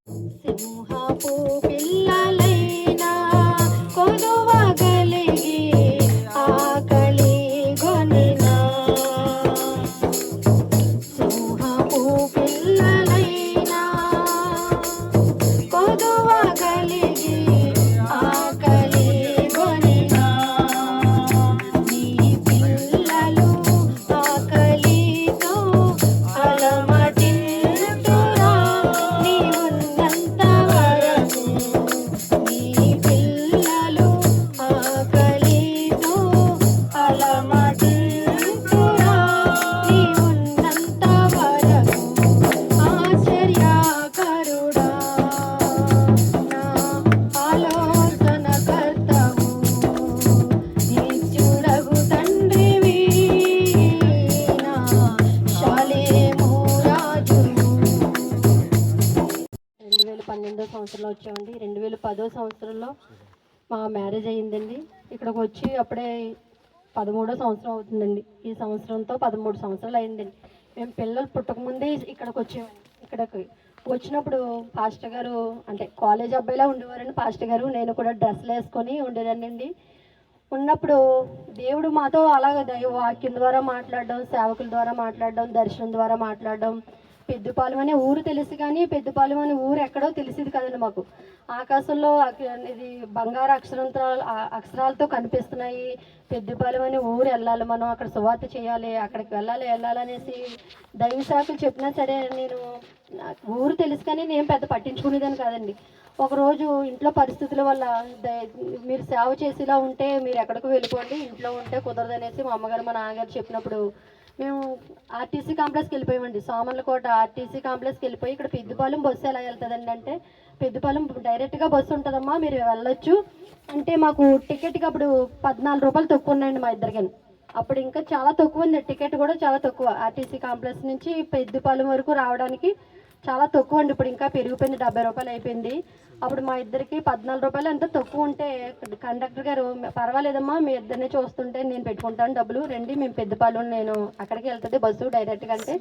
సింహపు పిల్లలైనా కొదువగలిగి ఆకలి గొనినా సింహపు పిల్లలైనా కొదువగలిగి ఆకలి గొనినా నీ పిల్లలు ఆకలితో అలమటిల్తురా నీవున్నంత వరకు నీ పిల్లలు ఆకలితో అలమటిల్తురా నీవున్నంత వరకు ఆశ్చర్యకరుడా నా ఆలోచనకర్తవు నిత్యుడగు తండ్రివి నా శాలేము రాజువు. 2012 సంవత్సరంలో వచ్చామండి. 2010 సంవత్సరంలో మా మ్యారేజ్ అయ్యిందండి. ఇక్కడికి వచ్చి అప్పుడే 13వ సంవత్సరం అవుతుందండి. ఈ సంవత్సరంతో 13 సంవత్సరాలు అయిందండి. మేము పిల్లలు పుట్టకముందే ఇక్కడికి వచ్చామండి. ఇక్కడికి వచ్చినప్పుడు పాస్టర్ గారు అంటే కాలేజ్ అబ్బాయిలా ఉండేవారండి పాస్టర్ గారు. నేను కూడా డ్రెస్సులు వేసుకొని ఉండేదానండి. ఉన్నప్పుడు దేవుడు మాతో అలాగ దైవ వాక్యం ద్వారా మాట్లాడడం, సేవకుల ద్వారా మాట్లాడడం, దర్శనం ద్వారా మాట్లాడడం. పెద్దపాలెం అనే ఊరు తెలుసు కానీ పెద్దపాలెం అనే ఊరు ఎక్కడో తెలిసేది కదండి మాకు. ఆకాశంలో ఇది బంగారు అక్షరాలతో కనిపిస్తున్నాయి. పెద్దపాలెం అనే ఊరు వెళ్ళాలి, మనం అక్కడ సువార్త చేయాలి, అక్కడికి వెళ్ళాలనేసి దైవ శాఖలు చెప్పినా సరే నేను ఊరు తెలుసు కానీ నేను పెద్ద పట్టించుకునేదాన్ని కాదండి. ఒకరోజు ఇంట్లో పరిస్థితుల వల్ల మీరు సేవ చేసేలా ఉంటే మీరు ఎక్కడికి వెళ్ళిపోండి, ఇంట్లో ఉంటే కుదరదనేసి మా అమ్మగారు మా నాన్నగారు చెప్పినప్పుడు మేము ఆర్టీసీ కాంప్లెక్స్కి వెళ్ళిపోయామండి. సామర్లకోట ఆర్టీసీ కాంప్లెక్స్కి వెళ్ళిపోయి ఇక్కడ పెద్దపాలెం బస్సు ఎలా వెళ్తుందండి అంటే పెద్దపాలెం డైరెక్ట్గా బస్సు ఉంటుందమ్మా మీరు వెళ్ళొచ్చు అంటే మాకు టికెట్కి అప్పుడు 14 రూపాయలు తక్కువ ఉన్నాయండి మా ఇద్దరికి. అప్పుడు ఇంకా చాలా తక్కువ ఉంది, టికెట్ కూడా చాలా తక్కువ. ఆర్టీసీ కాంప్లెక్స్ నుంచి పెద్దపాలెం వరకు రావడానికి చాలా తక్కువ అండి. ఇప్పుడు ఇంకా పెరిగిపోయింది, 70 రూపాయలు అయిపోయింది. అప్పుడు మా ఇద్దరికి 14 రూపాయలు ఎంత తక్కువ ఉంటే కండక్టర్ గారు పర్వాలేదమ్మా మీ ఇద్దరిని చూస్తుంటే నేను పెట్టుకుంటాను డబ్బులు, రండి మేము పెద్దపాలెం నేను అక్కడికి వెళ్తుంది బస్సు డైరెక్ట్గా అంటే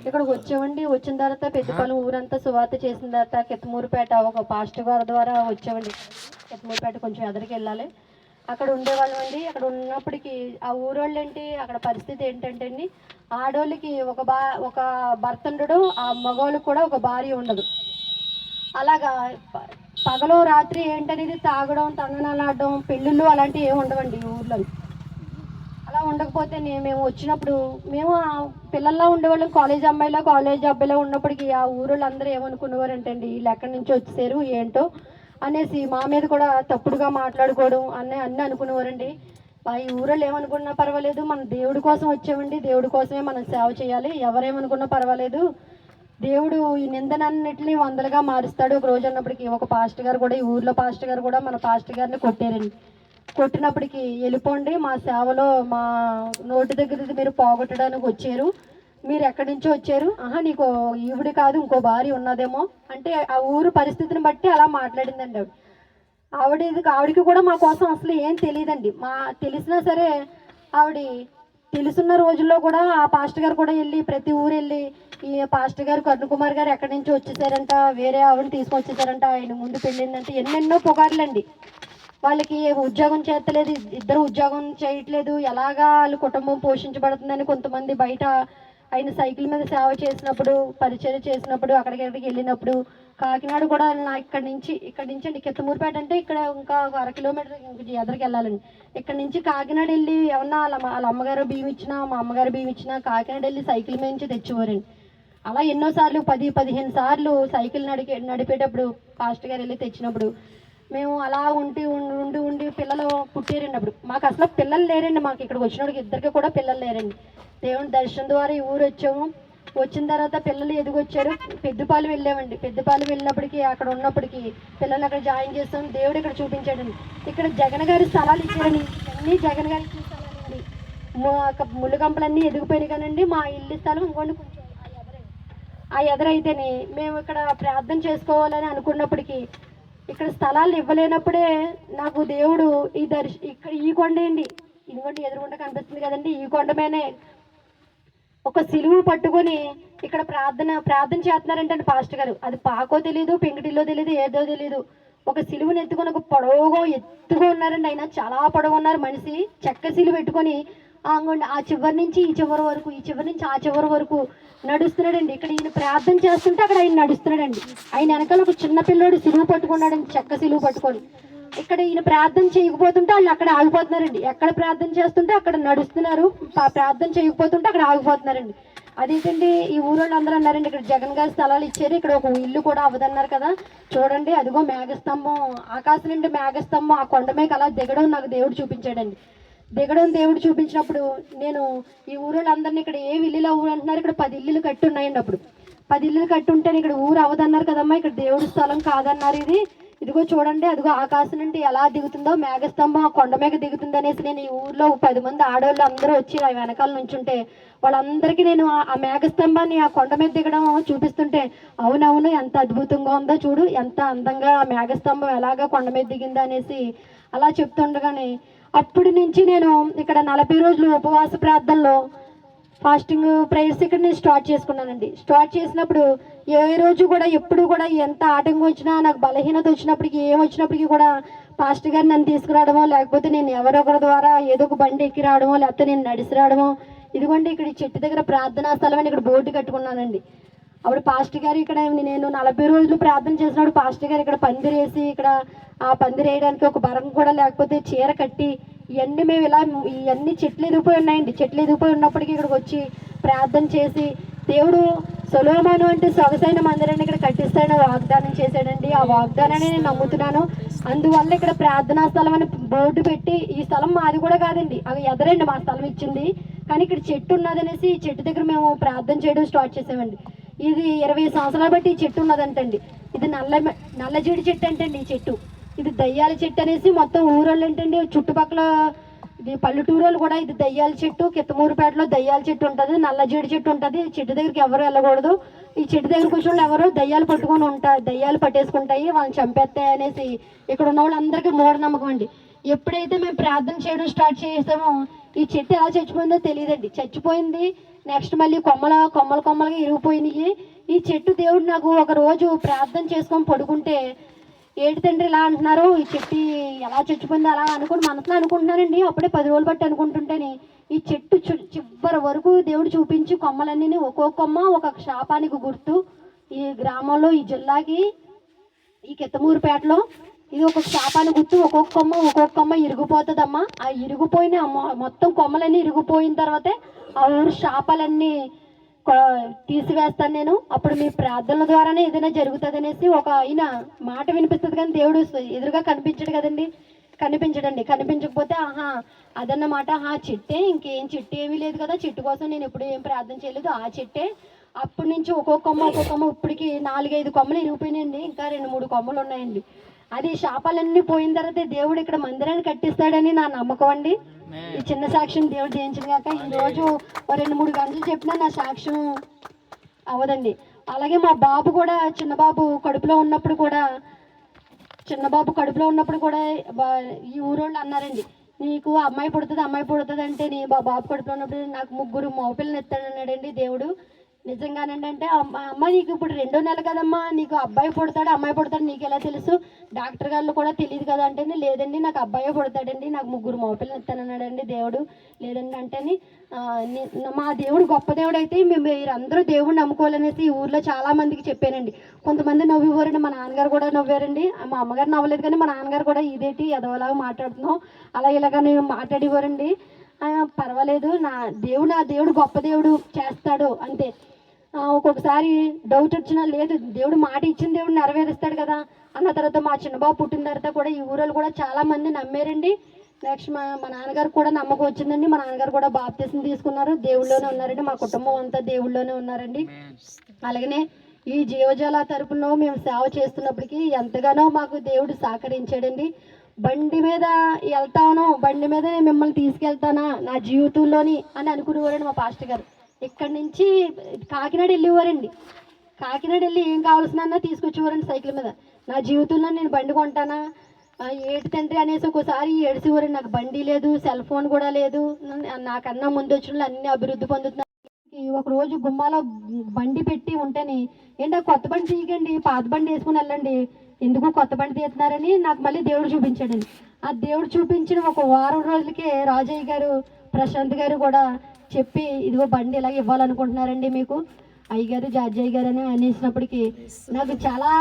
ఇక్కడికి వచ్చామండి. వచ్చిన తర్వాత పెద్దపాలెం ఊరంతా సువార్త చేసిన తర్వాత కిత్తమూరుపేట ఒక పాస్టర్ గారి ద్వారా వచ్చామండి. కిత్తమూరుపేట కొంచెం ఎదరికి వెళ్ళాలి, అక్కడ ఉండేవాళ్ళం అండి. అక్కడ ఉన్నప్పటికీ ఆ ఊరోళ్ళు ఏంటి అక్కడ పరిస్థితి ఏంటంటే అండి ఆడోళ్ళకి ఒక భర్త ఉండడు, ఆ మగవాళ్ళకి కూడా ఒక భార్య ఉండదు. అలాగా పగలు రాత్రి ఏంటనేది తాగడం, తంగనాలాడడం, పెళ్ళిళ్ళు అలాంటివి ఏమి ఉండవండి ఈ ఊర్లో. అలా ఉండకపోతే మేము వచ్చినప్పుడు మేము పిల్లల్లా ఉండేవాళ్ళం, కాలేజ్ అబ్బాయిలా ఉన్నప్పటికీ ఆ ఊరోళ్ళు అందరూ ఏమనుకునేవారంటే అండి వీళ్ళు ఎక్కడి నుంచి వచ్చేసారు ఏంటో అనేసి మా మీద కూడా తప్పుడుగా మాట్లాడుకోవడం అన్నీ అనుకునేవారండి. ఈ ఊరోళ్ళు ఏమనుకున్నా పర్వాలేదు, మన దేవుడి కోసం వచ్చామండి, దేవుడి కోసమే మనం సేవ చేయాలి, ఎవరేమనుకున్నా పర్వాలేదు, దేవుడు ఈ నిందనన్నిటిని వందలుగా మారుస్తాడు. ఒక రోజు అన్నప్పటికీ ఒక పాస్టర్ గారు కూడా ఈ ఊర్లో పాస్టర్ గారు కూడా మన పాస్టర్ గారిని కొట్టారండి. కొట్టినప్పటికీ వెళ్ళిపోండి మా సేవలో మా నోటి దగ్గర మీరు పోగొట్టడానికి వచ్చారు, మీరు ఎక్కడి నుంచో వచ్చారు, నీకు ఈవిడి కాదు ఇంకో భార్య ఉన్నదేమో అంటే ఆ ఊరు పరిస్థితిని బట్టి అలా మాట్లాడిందండి ఆవిడకి కూడా మా కోసం అసలు ఏం తెలియదండి. తెలిసినా సరే ఆవిడ తెలుసున్న రోజుల్లో కూడా ఆ పాస్టర్ గారు కూడా వెళ్ళి ప్రతి ఊరు వెళ్ళి ఈ పాస్టర్ గారు కరుణకుమార్ గారు ఎక్కడి నుంచి వచ్చేసారంట, వేరే ఆవిడని తీసుకొచ్చేసారంట, ఆయన ముందు పెళ్ళిందంటే ఎన్నెన్నో పుకార్లండి. వాళ్ళకి ఉద్యోగం చేస్తలేదు, ఇద్దరు ఉద్యోగం చేయట్లేదు, ఎలాగా వాళ్ళ కుటుంబం పోషించబడుతుందని కొంతమంది బయట ఆయన సైకిల్ మీద సేవ చేసినప్పుడు పరిచయం చేసినప్పుడు అక్కడికి వెళ్ళినప్పుడు కాకినాడ కూడా ఇక్కడి నుంచి అండి కిత్తమూరుపేట అంటే ఇక్కడ ఇంకా 1/2 కిలోమీటర్ ఎదరికి వెళ్ళాలండి. ఇక్కడ నుంచి కాకినాడ వెళ్ళి ఏమన్నా వాళ్ళ అమ్మగారు బియ్యం ఇచ్చినా మా అమ్మగారు బియ్యం ఇచ్చినా కాకినాడ వెళ్ళి సైకిల్ మీద నుంచి తెచ్చేవారండి. అలా ఎన్నోసార్లు 10-15 సార్లు సైకిల్ నడిపేటప్పుడు పాస్టర్ గారు వెళ్ళి తెచ్చినప్పుడు మేము అలా ఉండి పిల్లలు పుట్టారండి. అప్పుడు మాకు అసలు పిల్లలు లేరండి, మాకు ఇక్కడికి వచ్చినప్పటికి ఇద్దరికి కూడా పిల్లలు లేరండి. దేవుని దర్శనం ద్వారా ఈ ఊరు వచ్చాము. వచ్చిన తర్వాత పిల్లలు ఎదిగొచ్చారు, పెద్దపాలెం వెళ్ళామండి. పెద్దపాలెం వెళ్ళినప్పటికీ అక్కడ ఉన్నప్పటికీ పిల్లలు అక్కడ జాయిన్ చేస్తాం, దేవుడు ఇక్కడ చూపించాడండి. ఇక్కడ జగన్ గారి స్థలాలు ఇచ్చారండి, అన్నీ జగన్ గారి ఇచ్చిన స్థలాలండి. ముళ్ళు కంపలన్నీ ఎదిగిపోయినాయి కానండి మా ఇల్లు స్థలం ఇంకోండి కొంచెం ఆ ఎదరైతేనే మేము ఇక్కడ ప్రార్థన చేసుకోవాలని అనుకున్నప్పటికీ ఇక్కడ స్థలాలు ఇవ్వలేనప్పుడే నాకు దేవుడు ఇక్కడ ఈ కొండ అండి, ఇదిగోండి ఎదురుగుండ కనిపిస్తుంది కదండి, ఈ కొండ మీదనే ఒక సిలువు పట్టుకొని ఇక్కడ ప్రార్థన చేస్తున్నారంటే పాస్టర్ గారు, అది పాకో తెలీదు, పెంకుటిల్లో తెలీదు, ఏదో తెలీదు. ఒక సిలువుని ఎత్తుకొని ఒక పొడవుగా ఎత్తుగా ఉన్నారండి. ఆయన చాలా పొడవు ఉన్నారు మనిషి. చెక్క సిలువు పెట్టుకొని ఆ చివరి నుంచి ఈ చివరి వరకు, ఈ చివరి నుంచి ఆ చివరి వరకు నడుస్తున్నాడండి. ఇక్కడ ఈయన ప్రార్థన చేస్తుంటే అక్కడ ఆయన నడుస్తున్నాడండి. ఆయన వెనకాల ఒక చిన్న పిల్లోడు సిలువు పట్టుకున్నాడండి, చెక్క సిలువు పట్టుకొని. ఇక్కడ ఈయన ప్రార్థన చేయకపోతుంటే వాళ్ళు అక్కడ ఆగిపోతున్నారండి. ఎక్కడ ప్రార్థన చేస్తుంటే అక్కడ నడుస్తున్నారు, ప్రార్థన చేయకపోతుంటే అక్కడ ఆగిపోతున్నారండి. అదేంటండి, ఈ ఊరోళ్ళు అందరూ అన్నారండి, ఇక్కడ జగన్ గారి స్థలాలు ఇచ్చారు, ఇక్కడ ఒక ఇల్లు కూడా అవ్వదన్నారు కదా, చూడండి అదిగో మేఘస్తంభం, ఆకాశం నుండి మేఘస్తంభం ఆ కొండ మీద అలా దిగడం నాకు దేవుడు చూపించాడండి. దిగడం దేవుడు చూపించినప్పుడు నేను ఈ ఊరోళ్ళు అందరినీ ఇక్కడ ఏ ఇల్లులు అవ్వు అంటున్నారు, ఇక్కడ 10 ఇల్లులు కట్టి ఉన్నాయండి. అప్పుడు 10 ఇల్లులు కట్టి ఉంటే ఇక్కడ ఊరు అవ్వదన్నారు కదమ్మా, ఇక్కడ దేవుడి స్థలం కాదన్నారు. ఇదిగో చూడండి, అదిగో ఆకాశం నుండి ఎలా దిగుతుందో మేఘస్తంభం ఆ కొండ మీద దిగుతుంది అనేసి నేను ఈ ఊర్లో 10 మంది ఆడవాళ్ళు అందరూ వచ్చి ఆ వెనకాల నుంచుంటే వాళ్ళందరికీ నేను ఆ మేఘస్తంభాన్ని ఆ కొండ మీద దిగడం చూపిస్తుంటే, అవునవును ఎంత అద్భుతంగా ఉందో చూడు, ఎంత అందంగా ఆ మేఘస్తంభం ఎలాగా కొండ మీద దిగిందో అనేసి అలా చెప్తుండగానే అప్పటి నుంచి నేను ఇక్కడ 40 రోజులు ఉపవాస ప్రార్థనలో ఫాస్టింగ్ ప్రేయర్స్ ఇక్కడ నేను స్టార్ట్ చేసుకున్నానండి. స్టార్ట్ చేసినప్పుడు ఏ రోజు కూడా ఎప్పుడు కూడా ఎంత ఆటంకం వచ్చినా, నాకు బలహీనత వచ్చినప్పటికీ, ఏం వచ్చినప్పటికీ కూడా పాస్టర్ గారు నన్ను తీసుకురావడమో, లేకపోతే నేను ఎవరొకరి ద్వారా ఏదో ఒక బండి ఎక్కి రావడమో, లేకపోతే నేను నడిచి రావడమో. ఇదిగోండి ఇక్కడ చెట్టు దగ్గర ప్రార్థనా స్థలం అని ఇక్కడ బోర్డు కట్టుకున్నానండి. అప్పుడు పాస్టర్ గారు ఇక్కడ నేను 40 రోజులు ప్రార్థన చేసినప్పుడు పాస్టర్ గారు ఇక్కడ పందిరేసి, ఇక్కడ ఆ పందిరి వేయడానికి ఒక బరం కూడా లేకపోతే చీర కట్టి ఇవన్నీ మేము ఇలా ఇవన్నీ చెట్లు ఎదిగిపోయి ఉన్నాయండి. చెట్లు ఎదిగిపోయి ఉన్నప్పటికీ ఇక్కడికి వచ్చి ప్రార్థన చేసి దేవుడు సొలొమోను అంటే సొగసైన మందిరాన్ని ఇక్కడ కట్టిస్తాడని వాగ్దానం చేశాడండి. ఆ వాగ్దానాన్ని నేను నమ్ముతున్నాను. అందువల్ల ఇక్కడ ప్రార్థనా స్థలం అని బోర్డు పెట్టి, ఈ స్థలం మాది కూడా కాదండి, అవి ఎదరండి మా స్థలం ఇచ్చింది, కానీ ఇక్కడ చెట్టు ఉన్నదనేసి ఈ చెట్టు దగ్గర మేము ప్రార్థన చేయడం స్టార్ట్ చేసామండి. ఇది 20 సంవత్సరాలు బట్టి ఈ చెట్టు ఉన్నదంటండి. ఇది నల్ల జీడి చెట్టు అంటండి. ఈ చెట్టు ఇది దయ్యాల చెట్టు అనేసి మొత్తం ఊరోళ్ళు ఏంటండి, చుట్టుపక్కల ఇది పల్లెటూరోళ్ళు కూడా ఇది దయ్యాల చెట్టు, కిత్తమూరుపేటలో దయ్యాల చెట్టు ఉంటుంది, నల్ల జీడి చెట్టు ఉంటుంది. ఈ చెట్టు దగ్గరికి ఎవరు వెళ్ళకూడదు, ఈ చెట్టు దగ్గర కూర్చొని ఎవరు దయ్యాలు పట్టుకొని ఉంటారు, దయ్యాలు పట్టేసుకుంటాయి, వాళ్ళని చంపేస్తాయి అనేసి ఇక్కడ ఉన్న వాళ్ళందరికీ మూఢనమ్మకం అండి. ఎప్పుడైతే మేము ప్రార్థన చేయడం స్టార్ట్ చేసామో ఈ చెట్టు ఎలా చచ్చిపోయిందో తెలియదండి. చచ్చిపోయింది. నెక్స్ట్ మళ్ళీ కొమ్మలుగా ఇరిగిపోయినాయి. ఈ చెట్టు దేవుడు నాకు ఒక రోజు ప్రార్థన చేసుకొని పడుకుంటే, ఏడు తండ్రి ఇలా అంటున్నారు, ఈ చెట్టు ఎలా చచ్చిపోయిందో అలా అనుకుని మనసులో అనుకుంటున్నానండి. అప్పుడే 10 రోజులు బట్టి అనుకుంటుంటేనే ఈ చెట్టు చివరి వరకు దేవుడు చూపించి కొమ్మలన్నీ ఒక్కొక్క కొమ్మ ఒక్కొక్క శాపానికి గుర్తు. ఈ గ్రామంలో, ఈ జిల్లాకి, ఈ కిత్తమూరుపేటలో ఇది ఒక్కొక్క శాపానికి గుర్తు. ఒక్కొక్క కొమ్మ ఇరిగిపోతుందమ్మా. ఆ ఇరిగిపోయిన మొత్తం కొమ్మలన్నీ ఇరిగిపోయిన తర్వాతే ఆ ఊరు శాపాలన్నీ తీసివేస్తాను నేను. అప్పుడు మీ ప్రార్థనల ద్వారానే ఏదైనా జరుగుతుంది అనేసి ఒక ఆయన మాట వినిపిస్తుంది, కానీ దేవుడు ఎదురుగా కనిపించడు కదండి, కనిపించకపోతే అదన్నమాట, చెట్టే, ఇంకేం చెట్టు ఏమీ లేదు కదా, చెట్టు కోసం నేను ఎప్పుడు ఏం ప్రార్థన చేయలేదు, ఆ చెట్టే. అప్పటి నుంచి ఒక్కొక్క కొమ్మ ఇప్పటికి 4-5 కొమ్మలు ఇరిగిపోయినాయండి. ఇంకా 2-3 కొమ్మలు ఉన్నాయండి. అది శాపాలన్నీ పోయిన తర్వాత దేవుడు ఇక్కడ మందిరాన్ని కట్టిస్తాడని నా నమ్మకం అండి. ఈ చిన్న సాక్ష్యం దేవుడు చేయించిన కాక ఈరోజు 2-3 గంటలు చెప్పినా నా సాక్ష్యం అవదండి. అలాగే మా బాబు కూడా, చిన్న బాబు కడుపులో ఉన్నప్పుడు కూడా ఈ ఊరోళ్ళు అన్నారండి, నీకు అమ్మాయి పుడుతుంది అంటే నీ బాబు కడుపులో ఉన్నప్పుడు నాకు 3 మగపిల్లలు ఎత్తాడన్నాడండి దేవుడు. నిజంగానండి. అంటే అమ్మ నీకు ఇప్పుడు 2వ నెల కదమ్మా, నీకు అమ్మాయి పుడతాడు నీకు ఎలా తెలుసు, డాక్టర్ గారు కూడా తెలియదు కదా అంటే, లేదండి నాకు అబ్బాయే పుడతాడండి, నాకు 3 మగపిల్లలు ఎత్తానన్నాడండి దేవుడు. లేదండి అంటే, మా దేవుడు గొప్ప దేవుడు అయితే మీరందరూ దేవుడు నమ్ముకోవాలనేసి ఈ ఊర్లో చాలా మందికి చెప్పానండి. కొంతమంది నవ్వివ్వరండి, మా నాన్నగారు కూడా నవ్వారండి. మా అమ్మగారు నవ్వలేదు, కానీ మా నాన్నగారు కూడా ఇదేంటి ఎదవలాగా మాట్లాడుతున్నావు అలా ఇలాగా నేను మాట్లాడివ్వరండి. పర్వాలేదు, నా దేవుడు గొప్ప దేవుడు, చేస్తాడు అంతే. ఒక్కొక్కసారి డౌట్ వచ్చినా, లేదు దేవుడు మాట ఇచ్చిన దేవుడు నెరవేరుస్తాడు కదా అన్న తర్వాత మా చిన్నబాబు పుట్టిన తర్వాత కూడా ఈ ఊరోళ్ళు కూడా చాలా మంది నమ్మారండి. నెక్స్ట్ మా నాన్నగారు కూడా నమ్మకం వచ్చిందండి. మా నాన్నగారు కూడా బాప్తిసం తీసుకున్నారు, దేవుళ్ళలోనే ఉన్నారండి. మా కుటుంబం అంతా దేవుళ్ళలోనే ఉన్నారండి. అలాగనే ఈ జీవజాల తరపున మేము సేవ చేస్తున్నప్పటికీ ఎంతగానో మాకు దేవుడు సహకరించాడండి. బండి మీద వెళ్తాను, బండి మీద మిమ్మల్ని తీసుకెళ్తానా నా జీవితంలోని అని అనుకునేవారండి మా పాస్టర్ గారు. ఇక్కడి నుంచి కాకినాడ వెళ్ళేవారండి. కాకినాడ వెళ్ళి ఏం కావాల్సిన తీసుకొచ్చేవారండి సైకిల్ మీద. నా జీవితంలో నేను బండి కొంటానా, ఏటి తండ్రి అనేసి ఒకసారి ఏడిసేవారండి. నాకు బండి లేదు, సెల్ ఫోన్ కూడా లేదు, నాకన్నా ముందు వచ్చిన అన్ని అభివృద్ధి పొందుతున్నారు, ఒక రోజు గుమ్మాలో బండి పెట్టి ఉంటేని ఏంటి కొత్త బండి తీయకండి, పాత బండి వేసుకుని వెళ్ళండి, ఎందుకు కొత్త బండి తీస్తున్నారని నాకు మళ్ళీ దేవుడు చూపించాడండి. ఆ దేవుడు చూపించిన ఒక వారం రోజులకే రాజయ్య గారు, ప్రశాంత్ గారు కూడా చెప్పి ఇదిగో బండి ఇలా ఇవ్వాలనుకుంటున్నారండి మీకు అయ్యగారు, జార్జయ్య గారు అని అనేసినప్పటికీ నాకు చాలా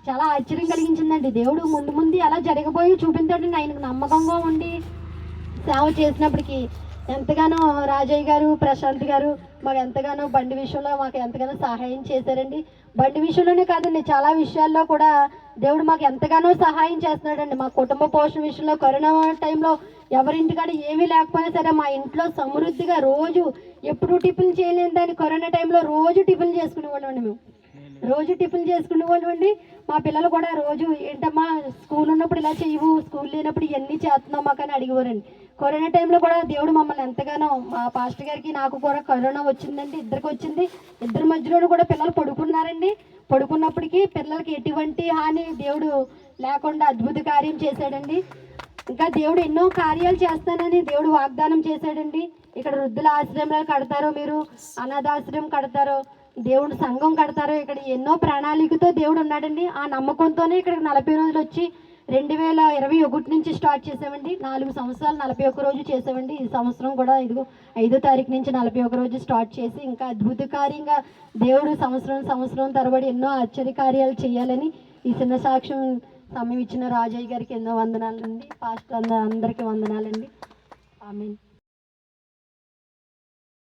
చాలా ఆశ్చర్యం కలిగించిందండి. దేవుడు ముందు ముందు అలా జరగబోయి చూపించాడండి. ఆయనకు నమ్మకంగా ఉండి సేవ చేసినప్పటికీ ఎంతగానో రాజయ్య గారు, ప్రశాంత్ గారు మాకు ఎంతగానో బండి విషయంలో మాకు ఎంతగానో సహాయం చేశారండి. బండి విషయంలోనే కాదండి, చాలా విషయాల్లో కూడా దేవుడు మాకు ఎంతగానో సహాయం చేస్తున్నాడండి. మా కుటుంబ పోషణ విషయంలో కరోనా టైంలో ఎవరింటికాడ ఏమీ లేకపోయినా సరే మా ఇంట్లో సమృద్ధిగా రోజు ఎప్పుడు టిఫిన్ చేయలేని దాన్ని కరోనా టైంలో రోజు టిఫిన్ చేసుకునేవాళ్ళండి. మేము రోజు టిఫిన్ చేసుకునేవాళ్ళండి. మా పిల్లలు కూడా రోజు ఏంటమ్మా స్కూల్ ఉన్నప్పుడు ఇలా చేయవు, స్కూల్ లేనప్పుడు ఇవన్నీ చేస్తున్నావు మాకు అని అడిగేవారండి. కరోనా టైంలో కూడా దేవుడు మమ్మల్ని ఎంతగానో, మా పాస్టర్ గారికి నాకు కూడా కరోనా వచ్చిందండి, ఇద్దరికి వచ్చింది. ఇద్దరి మధ్యలో కూడా పిల్లలు పడుకున్నారండి. పడుకున్నప్పటికీ పిల్లలకి ఎటువంటి హాని దేవుడు లేకుండా అద్భుత కార్యం చేశాడండి. ఇంకా దేవుడు ఎన్నో కార్యాలు చేస్తానని దేవుడు వాగ్దానం చేశాడండి. ఇక్కడ వృద్ధుల ఆశ్రమాలు కడతారో, మీరు అనాథాశ్రమం కడతారో, దేవుడు సంఘం కడతారో, ఇక్కడ ఎన్నో ప్రణాళికతో దేవుడు ఉన్నాడండి. ఆ నమ్మకంతోనే ఇక్కడికి 40 రోజులు వచ్చి 2021 నుంచి స్టార్ట్ చేసామండి. 4 సంవత్సరాలు 41 రోజు చేసామండి. ఈ సంవత్సరం కూడా ఇదిగో 5వ తారీఖు నుంచి 41 రోజు స్టార్ట్ చేసి ఇంకా అద్భుత కార్యంగా దేవుడు సంవత్సరం తరబడి ఎన్నో ఆశ్చర్య కార్యాలు చేయాలని ఈ చిన్న సాక్ష్యం సమయం ఇచ్చిన రాజయ్య గారికి ఎన్నో వందనాలండి. పాస్టర్ అందరికీ వందనాలండి. ఆమేన్.